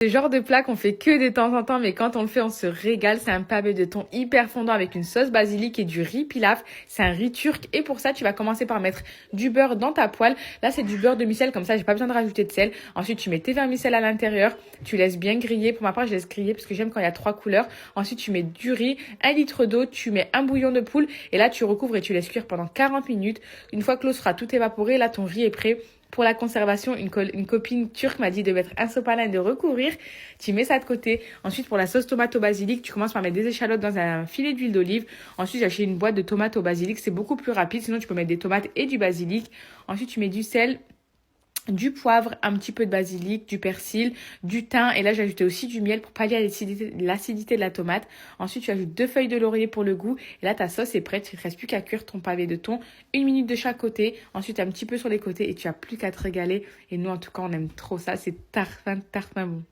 Ce genre de plat qu'on fait que de temps en temps, mais quand on le fait, on se régale. C'est un pavé de thon hyper fondant avec une sauce basilic et du riz pilaf. C'est un riz turc. Et pour ça, tu vas commencer par mettre du beurre dans ta poêle. Là, c'est du beurre demi-sel. Comme ça, j'ai pas besoin de rajouter de sel. Ensuite, tu mets tes vermicelles à l'intérieur. Tu laisses bien griller. Pour ma part, je laisse griller parce que j'aime quand il y a 3 couleurs. Ensuite, tu mets du riz, 1 litre d'eau. Tu mets un bouillon de poule. Et là, tu recouvres et tu laisses cuire pendant 40 minutes. Une fois que l'eau sera tout évaporée, là, ton riz est prêt. Pour la conservation, une copine turque m'a dit de mettre un sopalin et de recouvrir. Tu mets ça de côté. Ensuite, pour la sauce tomate au basilic, tu commences par mettre des échalotes dans un filet d'huile d'olive. Ensuite, j'ai acheté une boîte de tomates au basilic. C'est beaucoup plus rapide. Sinon, tu peux mettre des tomates et du basilic. Ensuite, tu mets du sel, du poivre, un petit peu de basilic, du persil, du thym. Et là, j'ai ajouté aussi du miel pour pallier à l'acidité de la tomate. Ensuite, tu ajoutes 2 feuilles de laurier pour le goût. Et là, ta sauce est prête. Il ne te reste plus qu'à cuire ton pavé de thon. 1 minute de chaque côté. Ensuite, un petit peu sur les côtés et tu n'as plus qu'à te régaler. Et nous, en tout cas, on aime trop ça. C'est tartin, tartin bon.